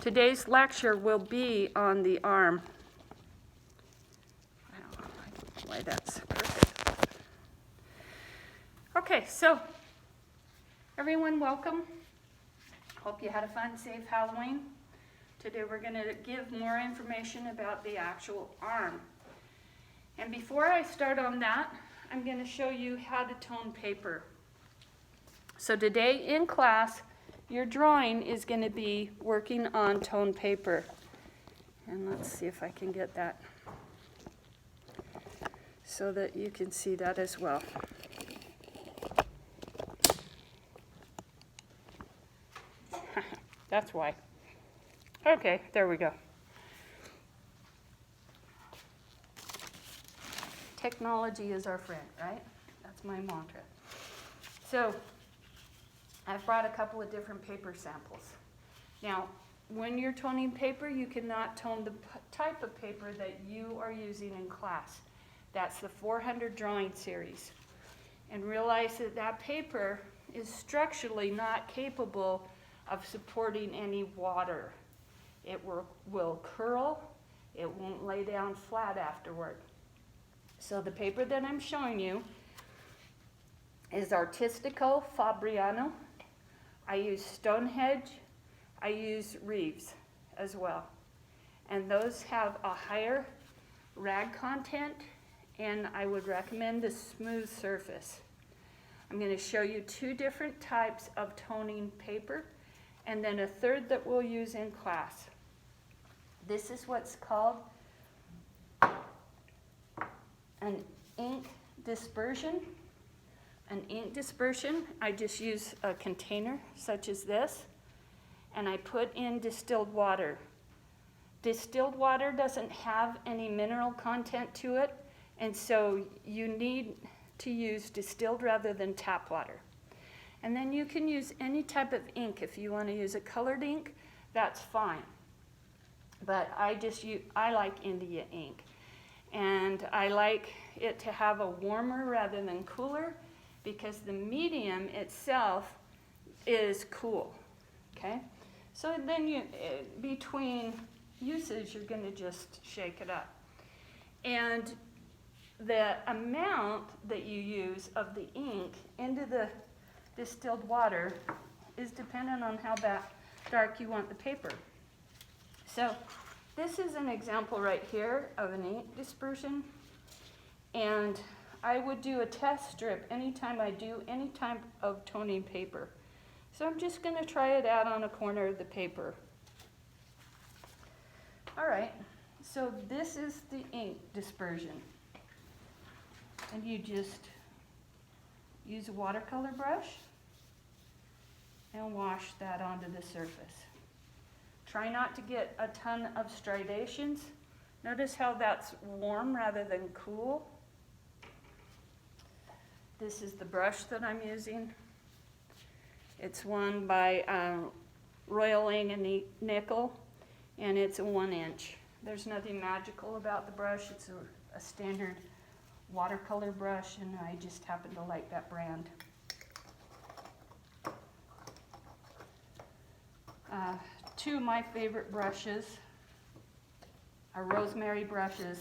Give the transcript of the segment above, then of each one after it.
Today's lecture will be on the arm. I don't know why that's perfect. Okay, so everyone welcome. Hope you had a fun, safe Halloween. Today we're going to give more information about the actual arm. And before I start on that, I'm going to show you how to tone paper. So today in class, your drawing is going to be working on tone paper. And let's see if I can get that so that you can see that as well. That's why. Okay, there we go. Technology is our friend, right? That's my mantra. So I've brought a couple of different paper samples. Now, when you're toning paper, you cannot tone the type of paper that you are using in class. That's the 400 drawing series. And realize that that paper is structurally not capable of supporting any water. It will curl, it won't lay down flat afterward. So the paper that I'm showing you is Artistico Fabriano. I use Stonehenge, I use Reeves as well. And those have a higher rag content, and I would recommend the smooth surface. I'm going to show you two different types of toning paper, and then a third that we'll use in class. This is what's called an ink dispersion. An ink dispersion, I just use a container such as this, and I put in distilled water. Distilled water doesn't have any mineral content to it, and so you need to use distilled rather than tap water. And then you can use any type of ink. If you want to use a colored ink, that's fine. But I like India ink. And I like it to have a warmer rather than cooler, because the medium itself is cool, okay? So then between uses, you're going to just shake it up. And the amount that you use of the ink into the distilled water is dependent on how dark you want the paper. So this is an example right here of an ink dispersion, and I would do a test strip anytime I do any type of toning paper. So I'm just going to try it out on a corner of the paper. All right, so this is the ink dispersion. And you just use a watercolor brush and wash that onto the surface. Try not to get a ton of striations. Notice how that's warm rather than cool. This is the brush that I'm using. It's one by Royal Lang & Nickel, and it's a 1-inch. There's nothing magical about the brush. It's a standard watercolor brush, and I just happen to like that brand. Two of my favorite brushes are Rosemary brushes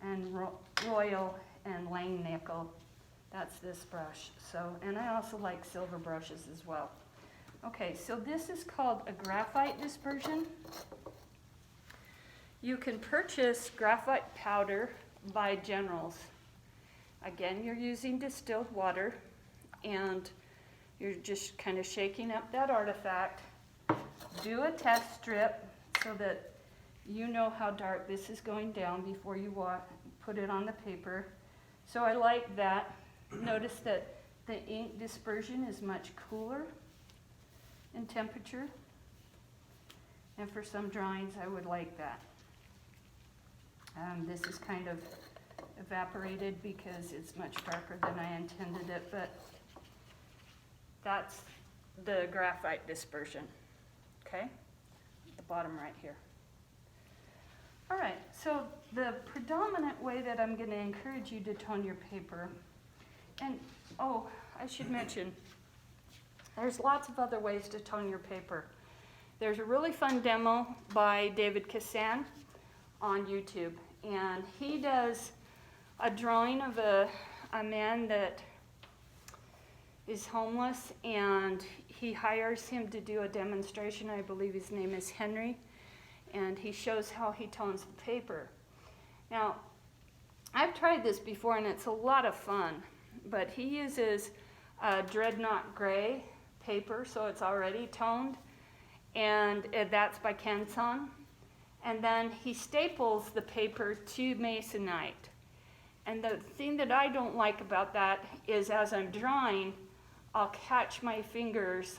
and Royal and Lang Nickel. That's this brush. So, and I also like silver brushes as well. Okay, so this is called a graphite dispersion. You can purchase graphite powder by Generals. Again, you're using distilled water, and you're just kind of shaking up that artifact. Do a test strip so that you know how dark this is going down before you put it on the paper. So I like that. Notice that the ink dispersion is much cooler in temperature, and for some drawings I would like that. This is kind of evaporated because it's much darker than I intended it, but that's the graphite dispersion, okay? The bottom right here. All right, so the predominant way that I'm going to encourage you to tone your paper, and I should mention, there's lots of other ways to tone your paper. There's a really fun demo by David Kassan on YouTube, and he does a drawing of a man that is homeless, and he hires him to do a demonstration. I believe his name is Henry, and he shows how he tones the paper. Now, I've tried this before, and it's a lot of fun, but he uses Dreadnought Gray paper, so it's already toned, and that's by Canson. And then he staples the paper to Masonite. And the thing that I don't like about that is as I'm drawing, I'll catch my fingers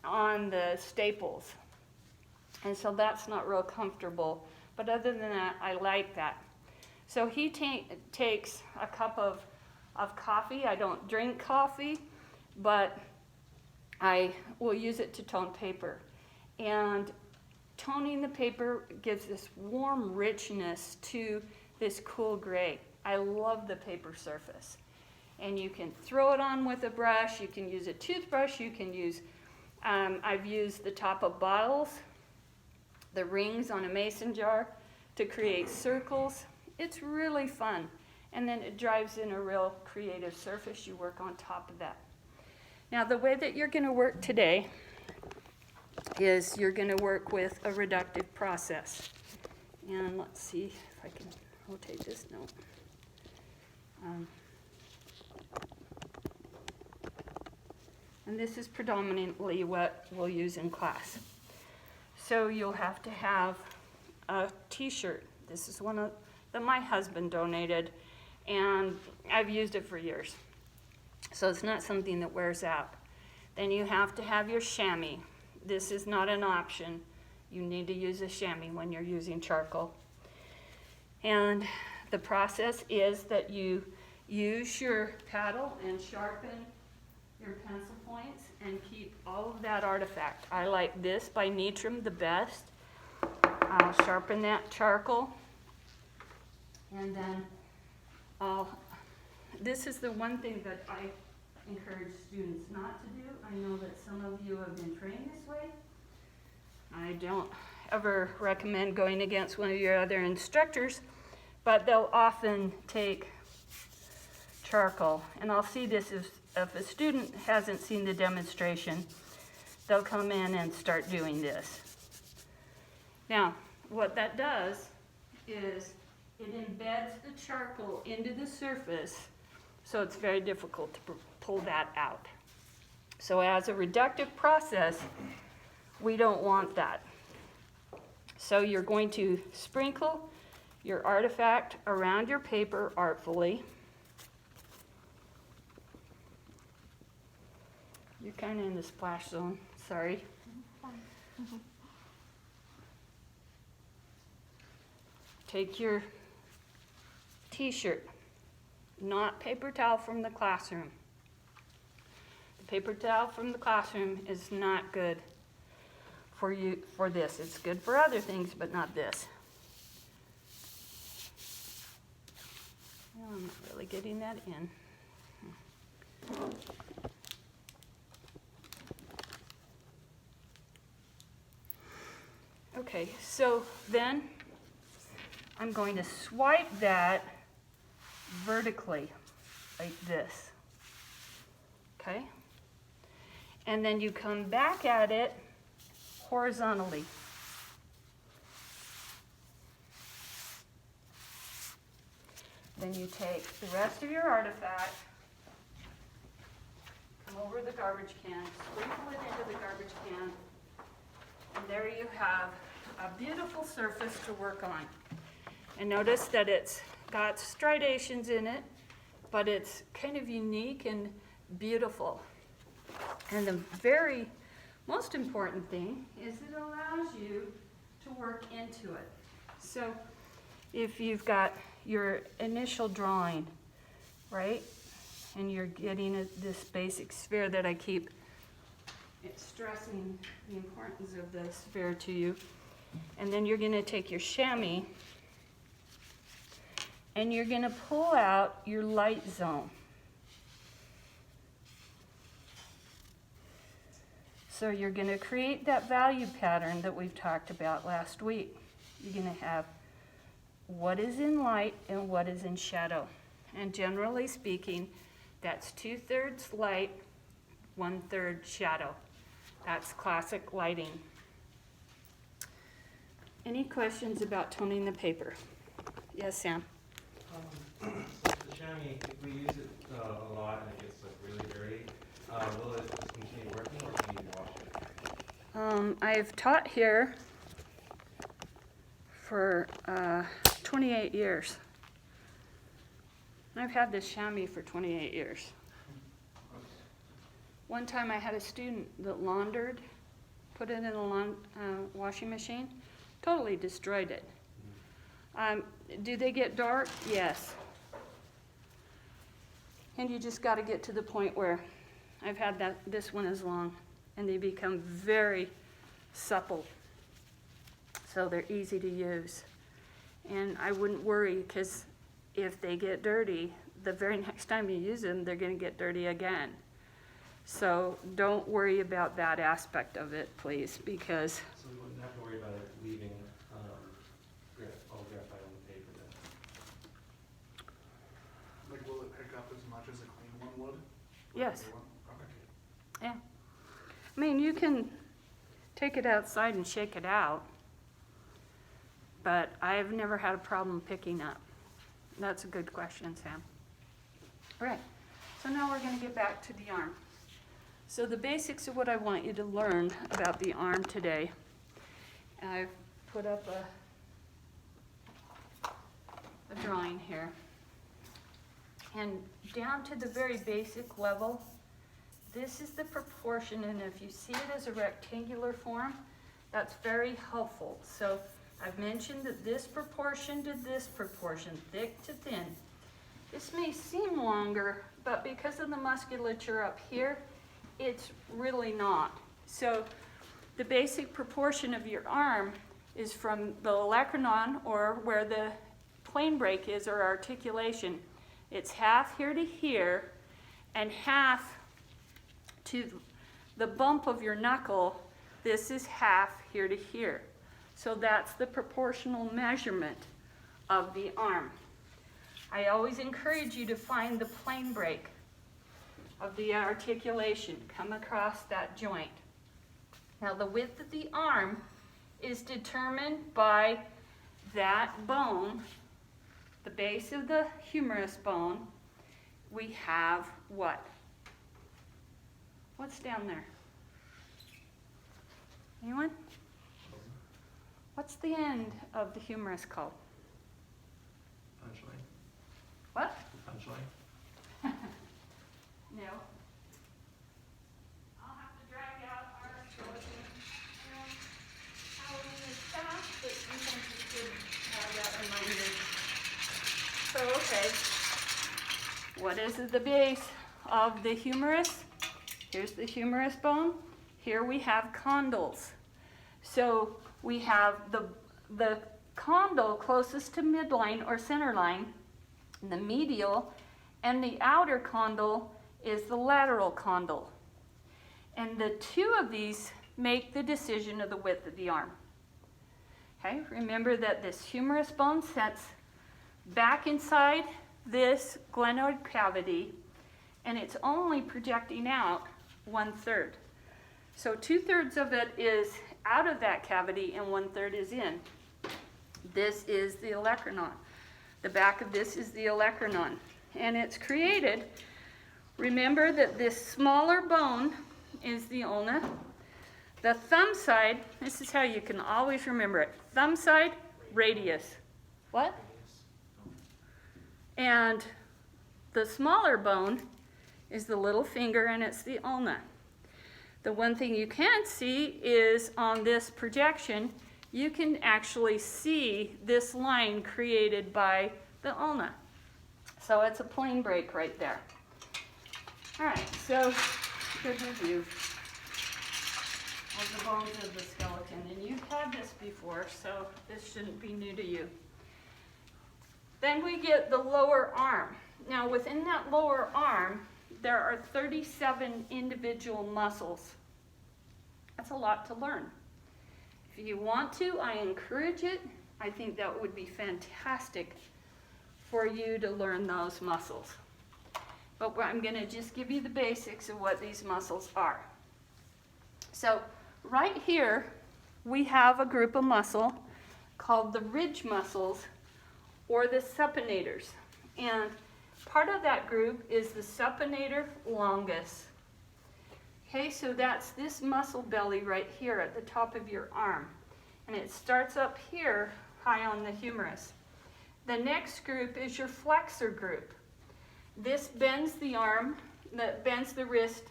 on the staples. And so that's not real comfortable. But other than that, I like that. So he takes a cup of coffee. I don't drink coffee, but I will use it to tone paper. And toning the paper gives this warm richness to this cool gray. I love the paper surface. And you can throw it on with a brush, you can use a toothbrush, you can use, I've used the top of bottles, the rings on a mason jar to create circles. It's really fun. And then it drives in a real creative surface. You work on top of that. Now the way that you're gonna work today is you're gonna work with a reductive process. And let's see if I can rotate this note. And this is predominantly what we'll use in class. So you'll have to have a t-shirt. This is one that my husband donated, and I've used it for years. So it's not something that wears out. Then you have to have your chamois. This is not an option. You need to use a chamois when you're using charcoal. And the process is that you use your paddle and sharpen your pencil points and keep all of that artifact. I like this by Neutrum the best. I'll sharpen that charcoal, and then this is the one thing that I encourage students not to do. I know that some of you have been trained this way. I don't ever recommend going against one of your other instructors, but they'll often take charcoal, and I'll see this if a student hasn't seen the demonstration, they'll come in and start doing this. Now, what that does is it embeds the charcoal into the surface, so it's very difficult to pull that out. So as a reductive process, we don't want that. So you're going to sprinkle your artifact around your paper artfully. You're kind of in the splash zone, sorry. Take your t-shirt, not paper towel from the classroom. The paper towel from the classroom is not good for you for this. It's good for other things, but not this. I'm not really getting that in. Okay, so then I'm going to swipe that vertically like this, okay? And then you come back at it horizontally. Then you take the rest of your artifact, come over the garbage can, sprinkle it into the garbage can, and there you have a beautiful surface to work on. And notice that it's got striations in it, but it's kind of unique and beautiful. And the very most important thing is it allows you to work into it. So if you've got your initial drawing, right, and you're getting this basic sphere that I keep stressing the importance of the sphere to you, and then you're going to take your chamois and you're going to pull out your light zone. So you're going to create that value pattern that we've talked about last week. You're going to have what is in light and what is in shadow. And generally speaking, that's 2/3 light, 1/3 shadow. That's classic lighting. Any questions about toning the paper? Yes, Sam? The chamois, if we use it a lot and it gets like really dirty, will it just continue working or can you wash it? I've taught here for 28 years. I've had this chamois for 28 years. One time I had a student that laundered, put it in a washing machine, totally destroyed it. Do they get dark? Yes. And you just got to get to the point where I've had this one as long, and they become very supple. So they're easy to use. And I wouldn't worry, because if they get dirty, the very next time you use them, they're going to get dirty again. So don't worry about that aspect of it, please, because... So we wouldn't have to worry about it leaving all graphite on the paper then? Like, will it pick up as much as a clean one would? Yes. Okay. Yeah. I mean, you can take it outside and shake it out, but I've never had a problem picking up. That's a good question, Sam. All right, so now we're going to get back to the arm. So the basics of what I want you to learn about the arm today, I've put up a drawing here. And down to the very basic level, this is the proportion, and if you see it as a rectangular form, that's very helpful. So I've mentioned that this proportion to this proportion, thick to thin. This may seem longer, but because of the musculature up here, it's really not. So the basic proportion of your arm is from the olecranon, or where the plane break is, or articulation. It's half here to here, and half to the bump of your knuckle. This is half here to here. So that's the proportional measurement of the arm. I always encourage you to find the plane break of the articulation. Come across that joint. Now the width of the arm is determined by that bone, the base of the humerus bone. We have what? What's down there? Anyone? What's the end of the humerus called? Punchline. What? Punchline. No. I'll have to drag out our skeleton. Halloween is fast, but sometimes it's good to have that reminder. So, okay. What is at the base of the humerus? Here's the humerus bone. Here we have condyles. So we have the condyle closest to midline or center line, the medial, and the outer condyle is the lateral condyle. And the two of these make the decision of the width of the arm. Okay, remember that this humerus bone sits back inside this glenoid cavity, and it's only projecting out 1/3. So 2/3 of it is out of that cavity and 1/3 is in. This is the olecranon. The back of this is the olecranon. And it's created, remember that this smaller bone is the ulna. The thumb side, this is how you can always remember it. Thumb side, radius. What? And the smaller bone is the little finger, and it's the ulna. The one thing you can't see is on this projection, you can actually see this line created by the ulna. So it's a plane break right there. All right, so good review of the bones of the skeleton. And you've had this before, so this shouldn't be new to you. Then we get the lower arm. Now within that lower arm, there are 37 individual muscles. That's a lot to learn. If you want to, I encourage it. I think that would be fantastic for you to learn those muscles. But I'm going to just give you the basics of what these muscles are. So right here, we have a group of muscle called the ridge muscles or the supinators. And part of that group is the supinator longus. Okay, so that's this muscle belly right here at the top of your arm. And it starts up here high on the humerus. The next group is your flexor group. This bends the arm, that bends the wrist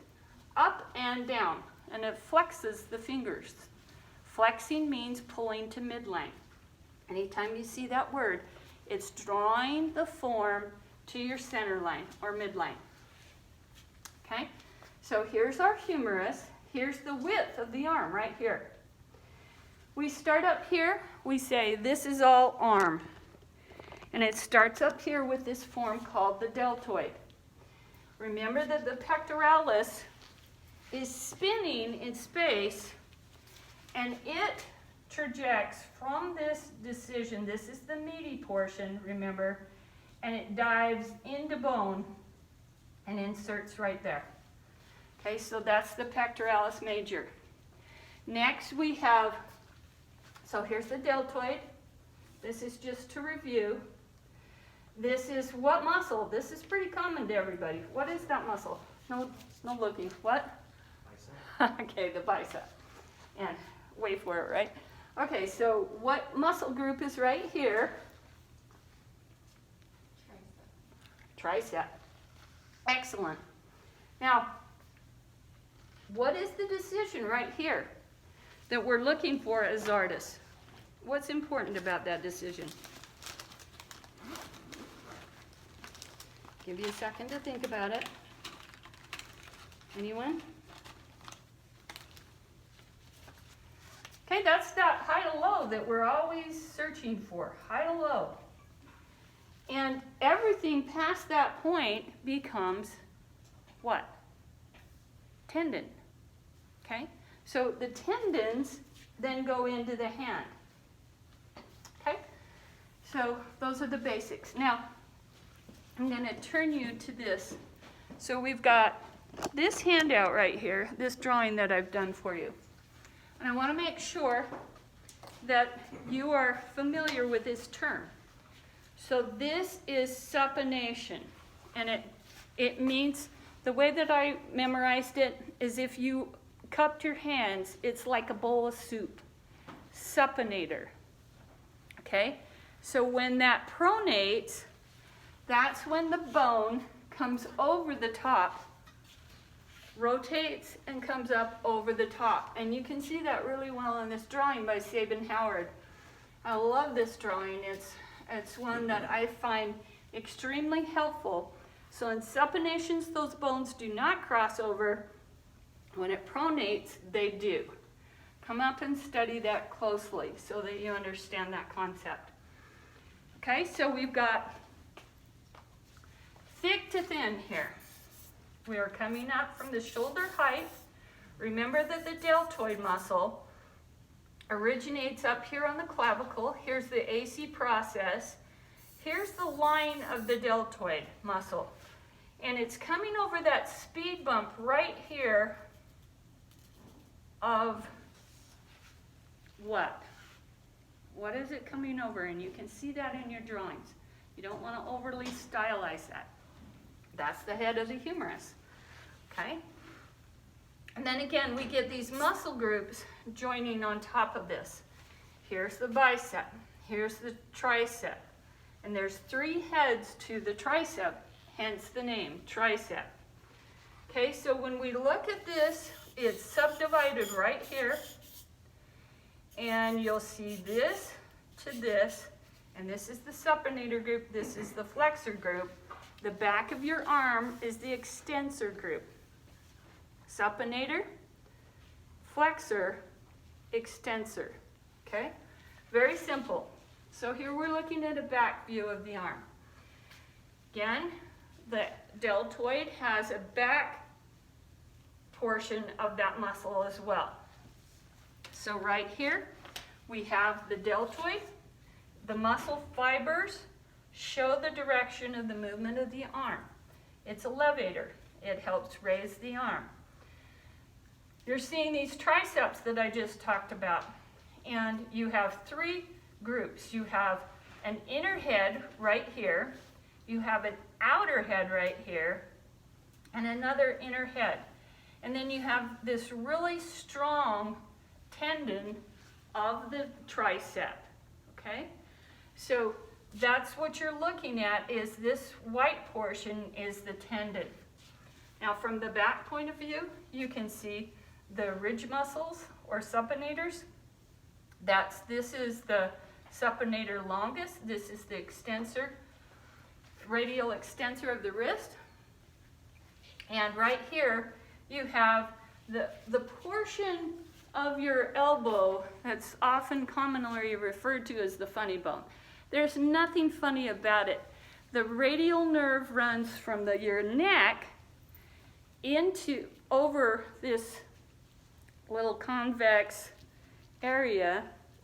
up and down, and it flexes the fingers. Flexing means pulling to midline. Anytime you see that word, it's drawing the form to your center line or midline. Okay? So here's our humerus. Here's the width of the arm right here. We start up here, we say this is all arm. And it starts up here with this form called the deltoid. Remember that the pectoralis is spinning in space, and it trajects from this decision. This is the meaty portion, remember, and it dives into bone and inserts right there. Okay, so that's the pectoralis major. Next we have, so here's the deltoid. This is just to review. This is what muscle? This is pretty common to everybody. What is that muscle? No looking. What? Bicep. Okay, the bicep. And wait for it, right? Okay, so what muscle group is right here? Tricep. Excellent. Now, what is the decision right here that we're looking for as artists? What's important about that decision? Give you a second to think about it. Anyone? Okay, that's that high to low that we're always searching for, high to low. And everything past that point becomes what? Tendon. Okay? So the tendons then go into the hand. Okay? So those are the basics. Now, I'm going to turn you to this. So we've got this handout right here, this drawing that I've done for you. And I want to make sure that you are familiar with this term. So this is supination, and it means, the way that I memorized it is if you cupped your hands, it's like a bowl of soup. Supinator. Okay? So when that pronates, that's when the bone comes over the top, rotates, and comes up over the top. And you can see that really well in this drawing by Sabin Howard. I love this drawing. It's one that I find extremely helpful. So in supinations, those bones do not cross over. When it pronates, they do. Come up and study that closely so that you understand that concept. Okay, so we've got thick to thin here. We are coming up from the shoulder height. Remember that the deltoid muscle originates up here on the clavicle. Here's the AC process. Here's the line of the deltoid muscle. And it's coming over that speed bump right here of what? What is it coming over? And you can see that in your drawings. You don't want to overly stylize that. That's the head of the humerus, okay? And then again, we get these muscle groups joining on top of this. Here's the bicep, here's the tricep, and there's 3 heads to the tricep, hence the name, tricep. Okay, so when we look at this, it's subdivided right here, and you'll see this to this, and this is the supinator group, this is the flexor group. The back of your arm is the extensor group. Supinator, flexor, extensor. Okay? Very simple. So here we're looking at a back view of the arm. Again, the deltoid has a back portion of that muscle as well. So right here, we have the deltoid. The muscle fibers show the direction of the movement of the arm. It's a levator. It helps raise the arm. You're seeing these triceps that I just talked about. And you have three groups. You have an inner head right here. You have an outer head right here. And another inner head. And then you have this really strong tendon of the tricep. Okay? So that's what you're looking at, is this white portion is the tendon. Now from the back point of view, you can see the ridge muscles or supinators. This is the supinator longus. This is the extensor, radial extensor of the wrist. And right here, you have the portion of your elbow that's often commonly referred to as the funny bone. There's nothing funny about it. The radial nerve runs from your neck over this little convex area,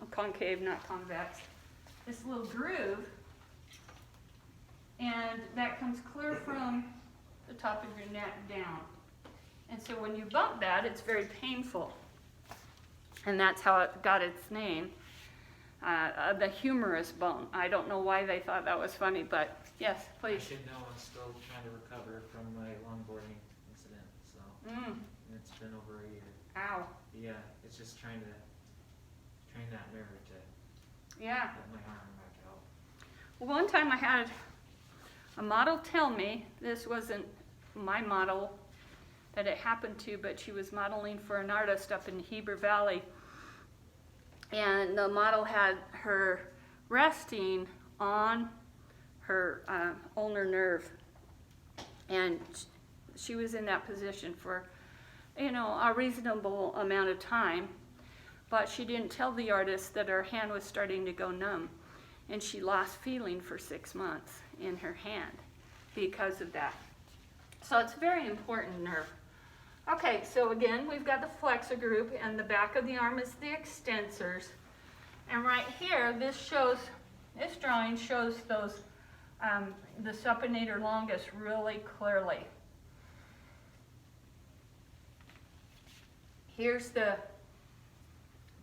concave, not convex, this little groove, and that comes clear from the top of your neck down. And so when you bump that, it's very painful. And that's how it got its name, the humerus bone. I don't know why they thought that was funny, but yes, I please. should know I'm still trying to recover from my longboarding incident, so Mm, it's been over a year. ow. Yeah, it's just trying that nerve to Yeah. get my arm back out. Well, one time I had a model tell me, this wasn't my model that it happened to, but she was modeling for an artist up in Heber Valley. And the model had her resting on her ulnar nerve. And she was in that position for, a reasonable amount of time. But she didn't tell the artist that her hand was starting to go numb. And she lost feeling for 6 months in her hand because of that. So it's a very important nerve. Okay, so again, we've got the flexor group, and the back of the arm is the extensors. And right here, this drawing shows those, the supinator longus really clearly. Here's the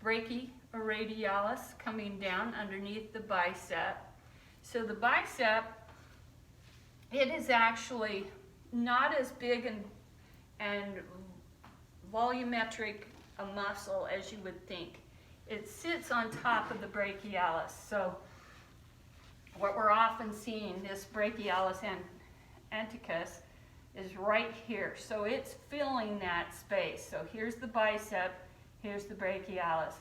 brachioradialis coming down underneath the bicep. So the bicep, it is actually not as big and volumetric a muscle as you would think. It sits on top of the brachialis. So what we're often seeing, this brachialis anticus, is right here. So it's filling that space. So here's the bicep, here's the brachialis.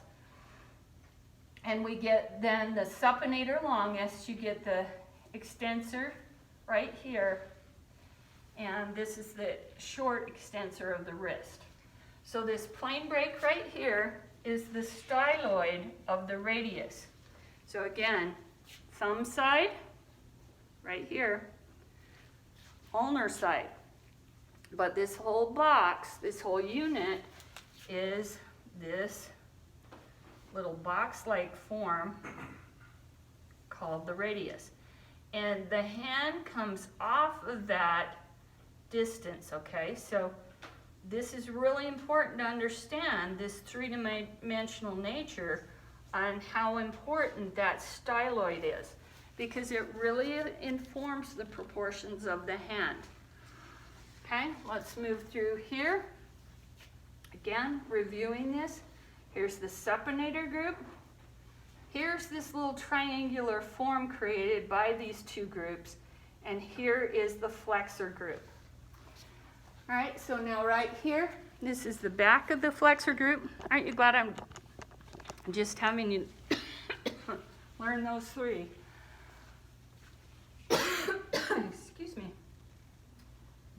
And we get then the supinator longus, you get the extensor right here, and this is the short extensor of the wrist. So this plain break right here is the styloid of the radius. So again, thumb side, right here, ulnar side. But this whole box, this whole unit, is this little box-like form called the radius. And the hand comes off of that distance, okay? So this is really important to understand, this three-dimensional nature and how important that styloid is, because it really informs the proportions of the hand. Okay, let's move through here. Again, reviewing this. Here's the supinator group. Here's this little triangular form created by these two groups, and here is the flexor group. All right, so now right here, this is the back of the flexor group. Aren't you glad I'm just having you learn those three? Excuse me.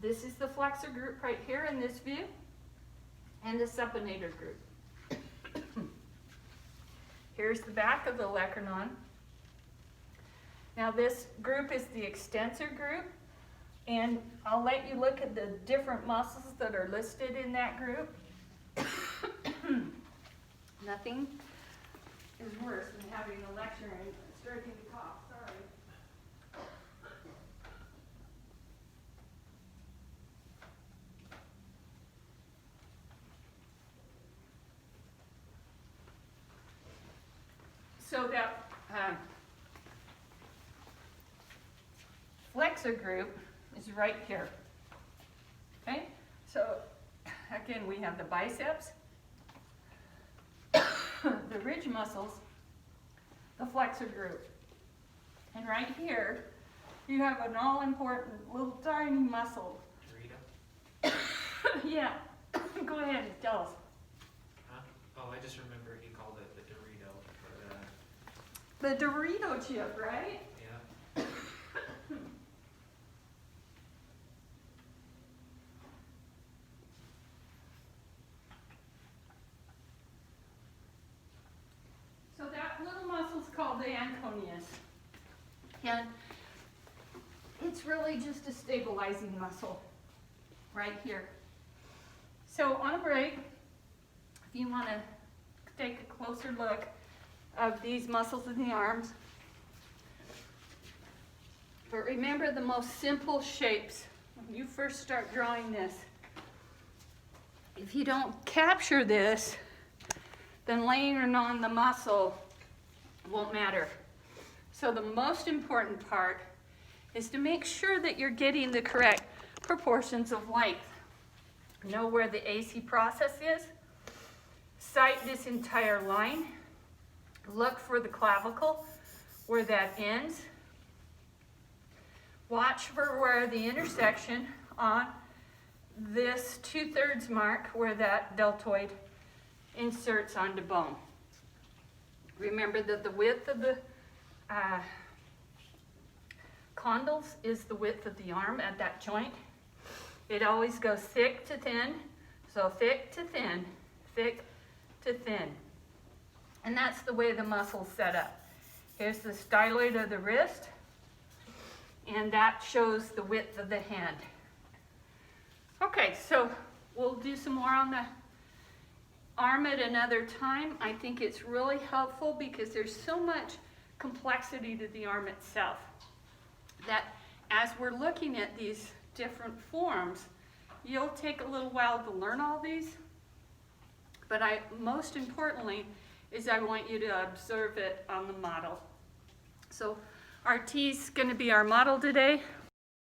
This is the flexor group right here in this view, and the supinator group. Here's the back of the olecranon. Now this group is the extensor group, and I'll let you look at the different muscles that are listed in that group. Nothing is worse than having a lecture and starting to cough, sorry. So that flexor group is right here. Okay? So again, we have the biceps, the ridge muscles, the flexor group. And right here, you have an all-important little tiny muscle. Dorito? Yeah, go ahead and tell us. Huh? Oh, I just remember he called it the Dorito, or The Dorito chip, right? yeah. So that little muscle is called the anconeus. And it's really just a stabilizing muscle right here. So on a break, if you want to take a closer look of these muscles in the arms, but remember the most simple shapes. When you first start drawing this, if you don't capture this, then layering on the muscle won't matter. So the most important part is to make sure that you're getting the correct proportions of length. Know where the AC process is. Sight this entire line. Look for the clavicle, where that ends. Watch for where the intersection on this 2/3 mark, where that deltoid inserts onto bone. Remember that the width of the condyles is the width of the arm at that joint. It always goes thick to thin, so thick to thin, thick to thin. And that's the way the muscle's set up. Here's the styloid of the wrist, and that shows the width of the hand. Okay, so we'll do some more on the arm at another time. I think it's really helpful because there's so much complexity to the arm itself that as we're looking at these different forms, you'll take a little while to learn all these, but most importantly is I want you to observe it on the model. So our T's going to be our model today.